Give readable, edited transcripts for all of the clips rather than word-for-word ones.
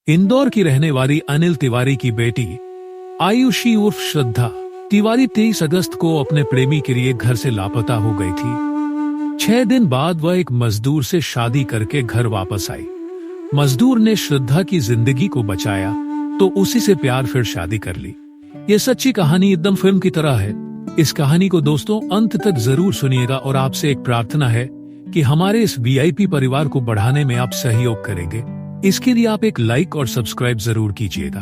इंदौर की रहने वाली अनिल तिवारी की बेटी आयुषी उर्फ श्रद्धा तिवारी 23 अगस्त को अपने प्रेमी के लिए घर से लापता हो गई थी। 6 दिन बाद वह एक मजदूर से शादी करके घर वापस आई। मजदूर ने श्रद्धा की जिंदगी को बचाया तो उसी से प्यार फिर शादी कर ली। ये सच्ची कहानी एकदम फिल्म की तरह है। इस कहानी को दोस्तों अंत तक जरूर सुनिएगा और आपसे एक प्रार्थना है कि हमारे इस वीआईपी परिवार को बढ़ाने में आप सहयोग करेंगे। इसके लिए आप एक लाइक और सब्सक्राइब जरूर कीजिएगा।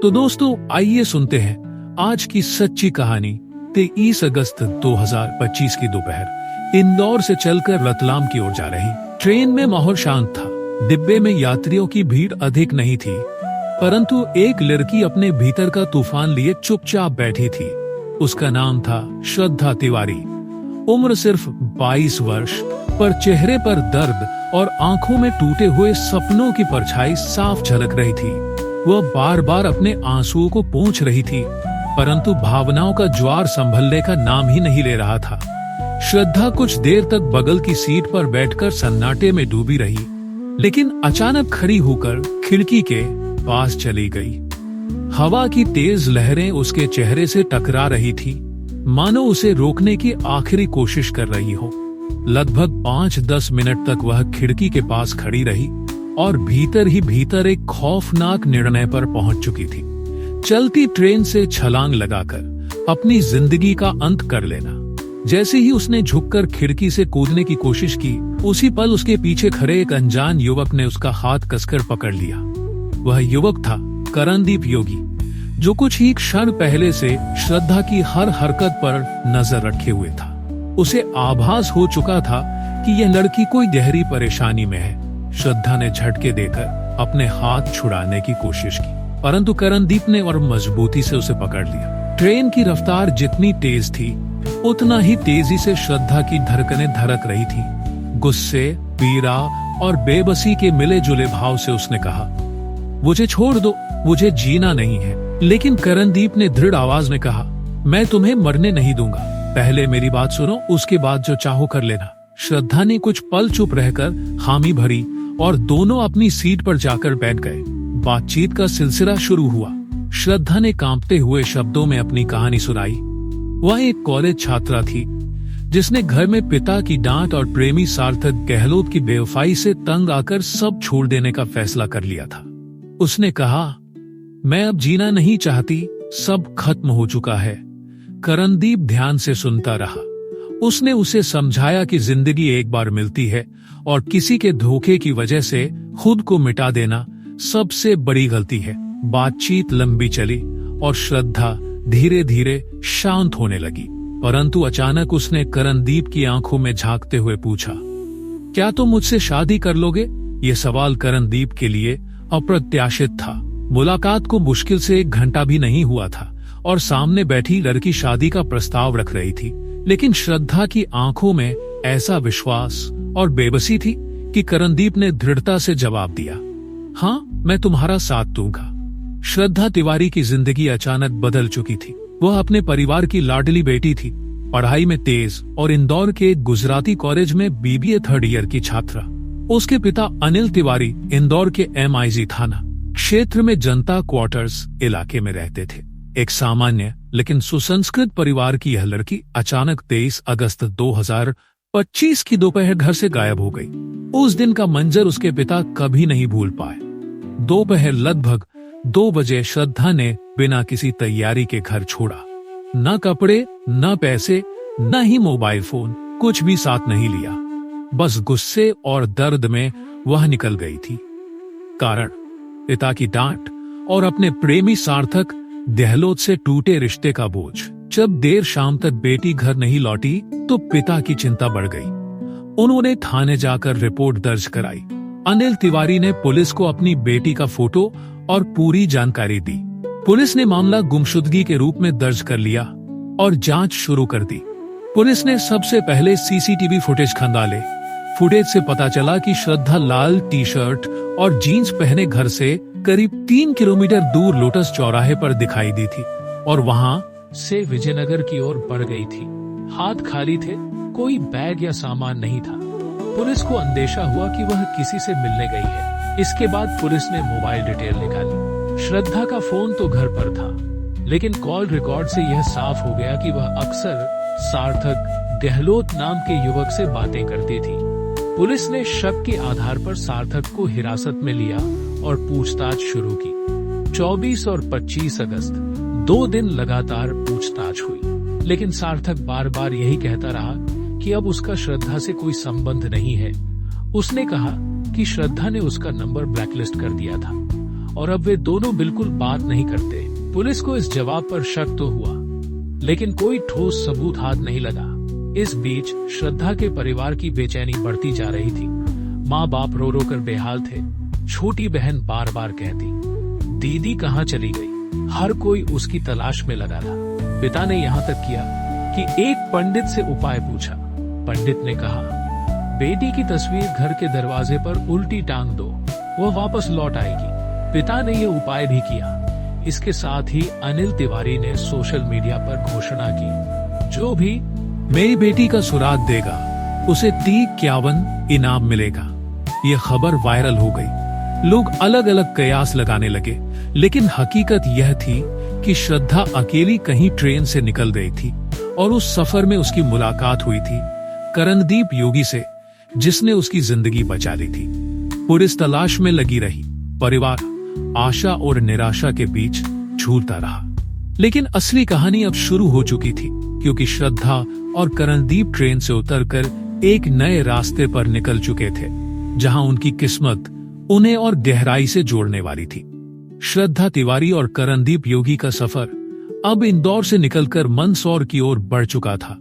तो दोस्तों आइए सुनते हैं आज की सच्ची कहानी। 23 अगस्त 2025 की दोपहर इंदौर से चलकर रतलाम की ओर जा रही ट्रेन में माहौल शांत था। डिब्बे में यात्रियों की भीड़ अधिक नहीं थी, परंतु एक लड़की अपने भीतर का तूफान लिए चुपचाप बैठी थी। उसका नाम था श्रद्धा तिवारी। उम्र सिर्फ 22 वर्ष, पर चेहरे पर दर्द और आंखों में टूटे हुए सपनों की परछाई साफ झलक रही थी। वह बार बार अपने आंसुओं को पोंछ रही थी, परंतु भावनाओं का ज्वार संभलने का नाम ही नहीं ले रहा था। श्रद्धा कुछ देर तक बगल की सीट पर बैठकर सन्नाटे में डूबी रही, लेकिन अचानक खड़ी होकर खिड़की के पास चली गई। हवा की तेज लहरें उसके चेहरे से टकरा रही थी, मानो उसे रोकने की आखिरी कोशिश कर रही हो। लगभग 5-10 मिनट तक वह खिड़की के पास खड़ी रही और भीतर ही भीतर एक खौफनाक निर्णय पर पहुंच चुकी थी। चलती ट्रेन से छलांग लगाकर अपनी जिंदगी का अंत कर लेना। जैसे ही उसने झुककर खिड़की से कूदने की कोशिश की, उसी पल उसके पीछे खड़े एक अनजान युवक ने उसका हाथ कसकर पकड़ लिया। वह युवक था करणदीप योगी, जो कुछ ही क्षण पहले से श्रद्धा की हर हरकत पर नजर रखे हुए था। उसे आभास हो चुका था कि यह लड़की कोई गहरी परेशानी में है। श्रद्धा ने झटके देकर अपने हाथ छुड़ाने की कोशिश की, परंतु करणदीप ने और मजबूती से उसे पकड़ लिया। ट्रेन की रफ्तार जितनी तेज थी, उतना ही तेजी से श्रद्धा की धड़कनें धड़क रही थी। गुस्से, पीड़ा और बेबसी के मिले जुले भाव से उसने कहा, मुझे छोड़ दो, मुझे जीना नहीं है। लेकिन करणदीप ने दृढ़ आवाज में कहा, मैं तुम्हें मरने नहीं दूंगा। पहले मेरी बात सुनो, उसके बाद जो चाहो कर लेना। श्रद्धा ने कुछ पल चुप रहकर हामी भरी और दोनों अपनी सीट पर जाकर बैठ गए। बातचीत का सिलसिला शुरू हुआ। श्रद्धा ने कांपते हुए शब्दों में अपनी कहानी सुनाई। वह एक कॉलेज छात्रा थी जिसने घर में पिता की डांट और प्रेमी सार्थक गहलोत की बेवफाई से तंग आकर सब छोड़ देने का फैसला कर लिया था। उसने कहा, मैं अब जीना नहीं चाहती, सब खत्म हो चुका है। करणदीप ध्यान से सुनता रहा। उसने उसे समझाया कि जिंदगी एक बार मिलती है और किसी के धोखे की वजह से खुद को मिटा देना सबसे बड़ी गलती है। बातचीत लंबी चली और श्रद्धा धीरे धीरे शांत होने लगी, परंतु अचानक उसने करणदीप की आंखों में झांकते हुए पूछा, क्या तुम मुझसे शादी कर लोगे? ये सवाल करणदीप के लिए अप्रत्याशित था। मुलाकात को मुश्किल से 1 घंटा भी नहीं हुआ था और सामने बैठी लड़की शादी का प्रस्ताव रख रही थी, लेकिन श्रद्धा की आंखों में ऐसा विश्वास और बेबसी थी कि करणदीप ने दृढ़ता से जवाब दिया, हाँ, मैं तुम्हारा साथ दूंगा। श्रद्धा तिवारी की जिंदगी अचानक बदल चुकी थी। वह अपने परिवार की लाडली बेटी थी, पढ़ाई में तेज और इंदौर के एक गुजराती कॉलेज में बीबीए 3rd ईयर की छात्रा। उसके पिता अनिल तिवारी इंदौर के MIG थाना क्षेत्र में जनता क्वार्टर्स इलाके में रहते थे। एक सामान्य लेकिन सुसंस्कृत परिवार की यह लड़की अचानक 23 अगस्त 2025 की दोपहर घर से गायब हो गई। उस दिन का मंजर उसके पिता कभी नहीं भूल पाए। दोपहर लगभग 2 बजे श्रद्धा ने बिना किसी तैयारी के घर छोड़ा। न कपड़े, न पैसे, न ही मोबाइल फोन, कुछ भी साथ नहीं लिया। बस गुस्से और दर्द में वह निकल गई थी। कारण पिता की डांट और अपने प्रेमी सार्थक गहलोत से टूटे रिश्ते का बोझ। जब देर शाम तक बेटी घर नहीं लौटी तो पिता की चिंता बढ़ गई। उन्होंने थाने जाकर रिपोर्ट दर्ज कराई। अनिल तिवारी ने पुलिस को अपनी बेटी का फोटो और पूरी जानकारी दी। पुलिस ने मामला गुमशुदगी के रूप में दर्ज कर लिया और जांच शुरू कर दी। पुलिस ने सबसे पहले CCTV फुटेज खंगाले। फुटेज से पता चला कि श्रद्धा लाल टी-शर्ट और जीन्स पहने घर से करीब 3 किलोमीटर दूर लोटस चौराहे पर दिखाई दी थी और वहां से विजयनगर की ओर बढ़ गई थी। हाथ खाली थे, कोई बैग या सामान नहीं था। पुलिस को अंदेशा हुआ कि वह किसी से मिलने गई है। इसके बाद पुलिस ने मोबाइल डिटेल निकाली। श्रद्धा का फोन तो घर पर था, लेकिन कॉल रिकॉर्ड से यह साफ हो गया कि वह अक्सर सार्थक गहलोत नाम के युवक से बातें करती थी। पुलिस ने शक के आधार पर सार्थक को हिरासत में लिया और पूछताछ शुरू की। 24 और 25 अगस्त 2 दिन लगातार पूछताछ हुई, लेकिन सार्थक बार बार यही कहता रहा कि अब उसका श्रद्धा से कोई संबंध नहीं है। उसने कहा कि श्रद्धा ने उसका नंबर ब्लैकलिस्ट कर दिया था और अब वे दोनों बिल्कुल बात नहीं करते। पुलिस को इस जवाब पर शक तो हुआ, लेकिन कोई ठोस सबूत हाथ नहीं लगा। इस बीच श्रद्धा के परिवार की बेचैनी बढ़ती जा रही थी। माँ बाप रो रो कर बेहाल थे। छोटी बहन बार बार कहती, दीदी कहाँ चली गई। हर कोई उसकी तलाश में लगा था। पिता ने यहाँ तक किया कि एक पंडित से उपाय पूछा। पंडित ने कहा, बेटी की तस्वीर घर के दरवाजे पर उल्टी टांग दो, वह वापस लौट आएगी। पिता ने यह उपाय भी किया। इसके साथ ही अनिल तिवारी ने सोशल मीडिया पर घोषणा की, जो भी मेरी बेटी का सुराग देगा उसे 30-51 इनाम मिलेगा। ये खबर वायरल हो गई। लोग अलग अलग कयास लगाने लगे, लेकिन हकीकत यह थी कि श्रद्धा अकेली कहीं ट्रेन से निकल रही थी और उस सफर में उसकी मुलाकात हुई थी करणदीप योगी से, जिसने उसकी जिंदगी बचा ली थी। पुलिस तलाश में लगी रही। परिवार आशा और निराशा के बीच झूलता रहा। लेकिन असली कहानी अब शुरू हो चुकी थी, क्योंकि श्रद्धा और करणदीप ट्रेन से उतरकर एक नए रास्ते पर निकल चुके थे, जहां उनकी किस्मत उन्हें और गहराई से जोड़ने वाली थी। श्रद्धा तिवारी और करणदीप योगी का सफर अब इंदौर से निकलकर मंदसौर की ओर बढ़ चुका था।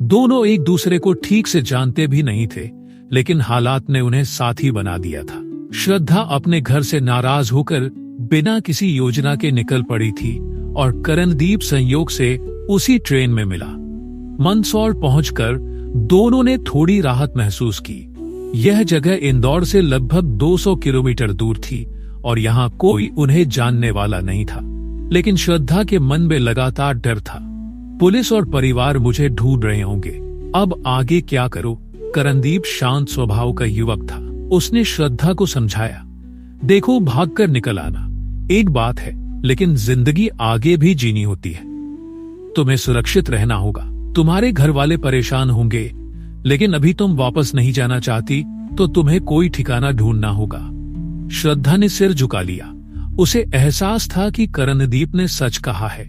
दोनों एक दूसरे को ठीक से जानते भी नहीं थे, लेकिन हालात ने उन्हें साथी बना दिया था। श्रद्धा अपने घर से नाराज होकर बिना किसी योजना के निकल पड़ी थी और करणदीप संयोग से उसी ट्रेन में मिला। मंदसौर पहुंचकर दोनों ने थोड़ी राहत महसूस की। यह जगह इंदौर से लगभग 200 किलोमीटर दूर थी और यहाँ कोई उन्हें जानने वाला नहीं था। लेकिन श्रद्धा के मन में लगातार डर था। पुलिस और परिवार मुझे ढूंढ रहे होंगे, अब आगे क्या करूं? करणदीप शांत स्वभाव का युवक था। उसने श्रद्धा को समझाया, देखो, भागकर निकल आना एक बात है, लेकिन जिंदगी आगे भी जीनी होती है। तुम्हें सुरक्षित रहना होगा। तुम्हारे घर वाले परेशान होंगे, लेकिन अभी तुम वापस नहीं जाना चाहती तो तुम्हें कोई ठिकाना ढूंढना होगा। श्रद्धा ने सिर झुका लिया। उसे एहसास था कि करणदीप ने सच कहा है।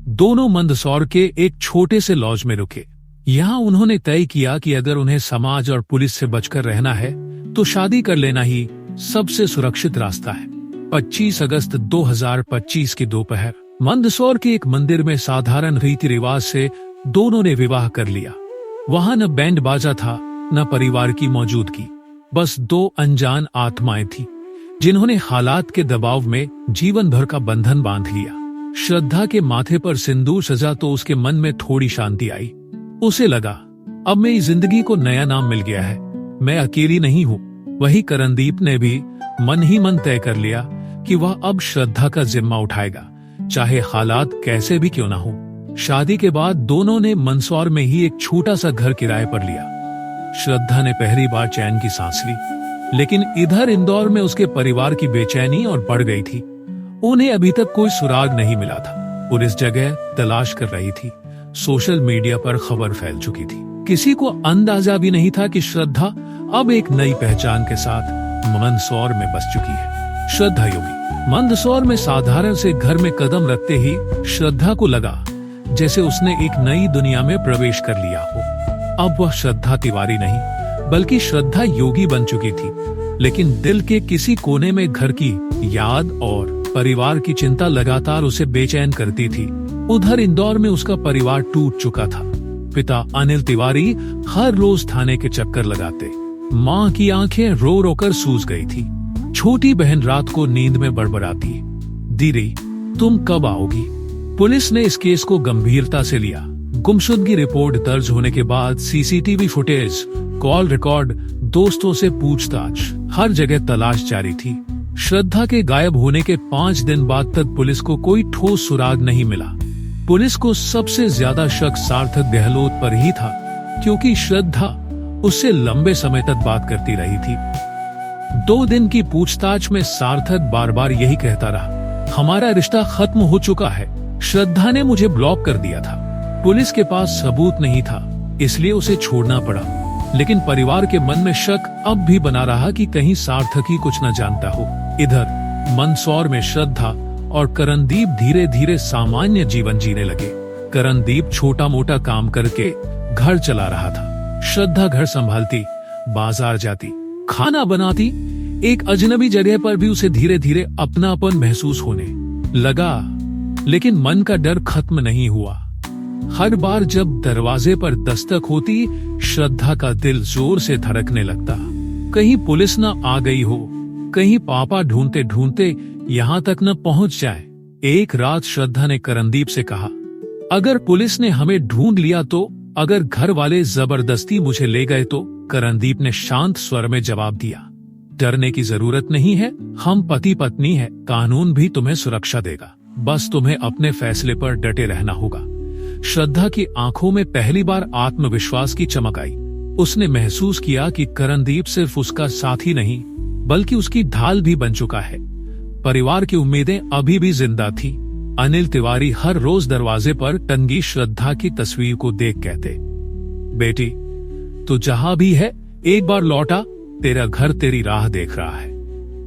दोनों मंदसौर के एक छोटे से लॉज में रुके। यहाँ उन्होंने तय किया कि अगर उन्हें समाज और पुलिस से बचकर रहना है तो शादी कर लेना ही सबसे सुरक्षित रास्ता है। 25 अगस्त 2025 की दोपहर मंदसौर के एक मंदिर में साधारण रीति रिवाज से दोनों ने विवाह कर लिया। वहां न बैंड बाजा था, न परिवार की मौजूदगी, बस दो अनजान आत्माएं थी जिन्होंने हालात के दबाव में जीवन भर का बंधन बांध लिया। श्रद्धा के माथे पर सिंदूर सजा तो उसके मन में थोड़ी शांति आई। उसे लगा, अब मेरी जिंदगी को नया नाम मिल गया है, मैं अकेली नहीं हूँ। वही करणदीप ने भी मन ही मन तय कर लिया कि वह अब श्रद्धा का जिम्मा उठाएगा, चाहे हालात कैसे भी क्यों ना हो। शादी के बाद दोनों ने मंदसौर में ही एक छोटा सा घर किराए पर लिया। श्रद्धा ने पहली बार चैन की सांस ली, लेकिन इधर इंदौर में उसके परिवार की बेचैनी और बढ़ गई थी। उन्हें अभी तक कोई सुराग नहीं मिला था। पुलिस जगह तलाश कर रही थी। सोशल मीडिया पर खबर फैल चुकी थी। किसी को अंदाजा भी नहीं था कि श्रद्धा अब एक नई पहचान के साथ मंदसौर में बस चुकी है। श्रद्धा योगी मंदसौर में साधारण से घर में कदम रखते ही श्रद्धा को लगा जैसे उसने एक नई दुनिया में प्रवेश कर लिया हो। अब वह श्रद्धा तिवारी नहीं, बल्कि श्रद्धा योगी बन चुकी थी। लेकिन दिल के किसी कोने में घर की याद और परिवार की चिंता लगातार उसे बेचैन करती थी। उधर इंदौर में उसका परिवार टूट चुका था। पिता अनिल तिवारी हर रोज थाने के चक्कर लगाते। माँ की आंखें रो रो कर सूज गई थी। छोटी बहन रात को नींद में बड़बड़ाती, दीदी तुम कब आओगी? पुलिस ने इस केस को गंभीरता से लिया। गुमशुदगी रिपोर्ट दर्ज होने के बाद सीसीटीवी फुटेज, कॉल रिकॉर्ड, दोस्तों से पूछताछ, हर जगह तलाश जारी थी। श्रद्धा के गायब होने के 5 दिन बाद तक पुलिस को कोई ठोस सुराग नहीं मिला। पुलिस को सबसे ज्यादा शक सार्थक गहलोत पर ही था, क्योंकि श्रद्धा उससे लंबे समय तक बात करती रही थी। 2 दिन की पूछताछ में सार्थक बार बार यही कहता रहा, हमारा रिश्ता खत्म हो चुका है। श्रद्धा ने मुझे ब्लॉक कर दिया था। पुलिस के पास सबूत नहीं था, इसलिए उसे छोड़ना पड़ा। लेकिन परिवार के मन में शक अब भी बना रहा कि कहीं सार्थक ही कुछ न जानता हो। इधर मंदसौर में श्रद्धा और करणदीप धीरे धीरे सामान्य जीवन जीने लगे। करणदीप छोटा मोटा काम करके घर चला रहा था। श्रद्धा घर संभालती, बाजार जाती, खाना बनाती। एक अजनबी जगह पर भी उसे धीरे धीरे अपनापन महसूस होने लगा। लेकिन मन का डर खत्म नहीं हुआ। हर बार जब दरवाजे पर दस्तक होती, श्रद्धा का दिल जोर से धड़कने लगता। कहीं पुलिस न आ गई हो, कहीं पापा ढूंढते ढूंढते यहाँ तक न पहुंच जाए। एक रात श्रद्धा ने करणदीप से कहा, अगर पुलिस ने हमें ढूंढ लिया तो, अगर घर वाले जबरदस्ती मुझे ले गए तो? करणदीप ने शांत स्वर में जवाब दिया, डरने की जरूरत नहीं है, हम पति पत्नी हैं, कानून भी तुम्हें सुरक्षा देगा, बस तुम्हें अपने फैसले पर डटे रहना होगा। श्रद्धा की आंखों में पहली बार आत्मविश्वास की चमक आई। उसने महसूस किया कि करणदीप सिर्फ उसका साथी नहीं, बल्कि उसकी ढाल भी बन चुका है। परिवार की उम्मीदें अभी भी जिंदा थी। अनिल तिवारी हर रोज दरवाजे पर टंगी श्रद्धा की तस्वीर को देख कहते, बेटी तू जहां भी है एक बार लौटा, तेरा घर तेरी राह देख रहा है।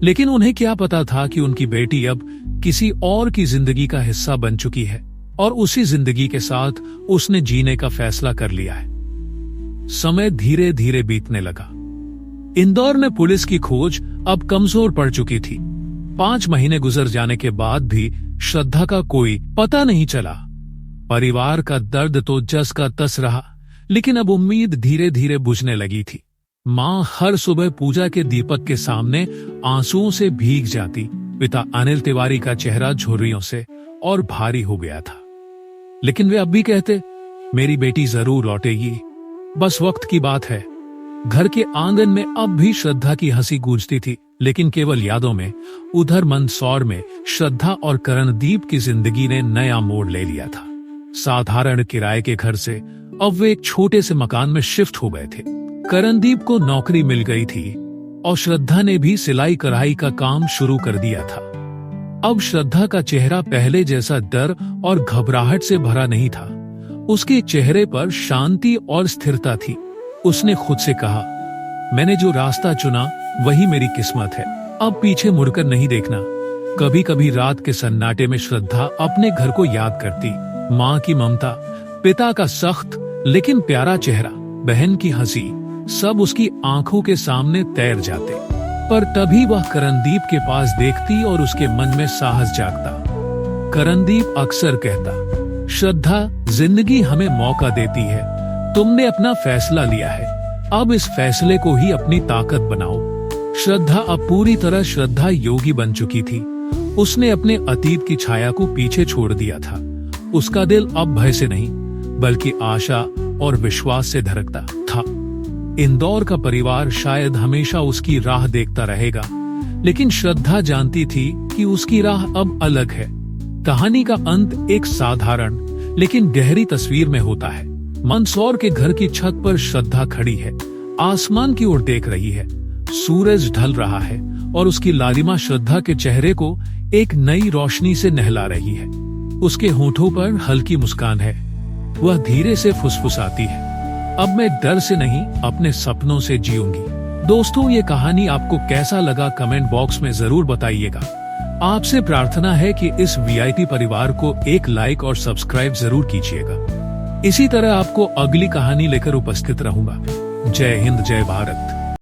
लेकिन उन्हें क्या पता था कि उनकी बेटी अब किसी और की जिंदगी का हिस्सा बन चुकी है, और उसी जिंदगी के साथ उसने जीने का फैसला कर लिया है। समय धीरे धीरे बीतने लगा। इंदौर में पुलिस की खोज अब कमजोर पड़ चुकी थी। 5 महीने गुजर जाने के बाद भी श्रद्धा का कोई पता नहीं चला। परिवार का दर्द तो जस का तस रहा, लेकिन अब उम्मीद धीरे धीरे बुझने लगी थी। माँ हर सुबह पूजा के दीपक के सामने आंसुओं से भीग जाती। पिता अनिल तिवारी का चेहरा झुर्रियों से और भारी हो गया था। लेकिन वे अब भी कहते, मेरी बेटी जरूर लौटेगी, बस वक्त की बात है। घर के आंगन में अब भी श्रद्धा की हंसी गूंजती थी, लेकिन केवल यादों में। उधर मंदसौर में श्रद्धा और करणदीप की जिंदगी ने नया मोड़ ले लिया था। साधारण किराए के घर से अब वे एक छोटे से मकान में शिफ्ट हो गए थे। करणदीप को नौकरी मिल गई थी और श्रद्धा ने भी सिलाई कढ़ाई का काम शुरू कर दिया था। अब श्रद्धा का चेहरा पहले जैसा डर और घबराहट से भरा नहीं था। उसके चेहरे पर शांति और स्थिरता थी। उसने खुद से कहा, मैंने जो रास्ता चुना वही मेरी किस्मत है, अब पीछे मुड़कर नहीं देखना। कभी कभी रात के सन्नाटे में श्रद्धा अपने घर को याद करती। माँ की ममता, पिता का सख्त लेकिन प्यारा चेहरा, बहन की हंसी, सब उसकी आंखों के सामने तैर जाते। पर तभी वह करणदीप के पास देखती और उसके मन में साहस जागता। करणदीप अक्सर कहता, श्रद्धा जिंदगी हमें मौका देती है, तुमने अपना फैसला लिया है, अब इस फैसले को ही अपनी ताकत बनाओ। श्रद्धा अब पूरी तरह श्रद्धा योगी बन चुकी थी। उसने अपने अतीत की छाया को पीछे छोड़ दिया था। उसका दिल अब भय से नहीं बल्कि आशा और विश्वास से धड़कता था। इंदौर का परिवार शायद हमेशा उसकी राह देखता रहेगा, लेकिन श्रद्धा जानती थी कि उसकी राह अब अलग है। कहानी का अंत एक साधारण लेकिन गहरी तस्वीर में होता है। मंदसौर के घर की छत पर श्रद्धा खड़ी है, आसमान की ओर देख रही है। सूरज ढल रहा है और उसकी लालिमा श्रद्धा के चेहरे को एक नई रोशनी से नहला रही है। उसके होठों पर हल्की मुस्कान है। वह धीरे से फुसफुसाती है, अब मैं डर से नहीं अपने सपनों से जीऊंगी। दोस्तों, ये कहानी आपको कैसा लगा कमेंट बॉक्स में जरूर बताइएगा। आपसे प्रार्थना है कि इस वीआईपी परिवार को एक लाइक और सब्सक्राइब जरूर कीजिएगा। इसी तरह आपको अगली कहानी लेकर उपस्थित रहूंगा। जय हिंद, जय भारत।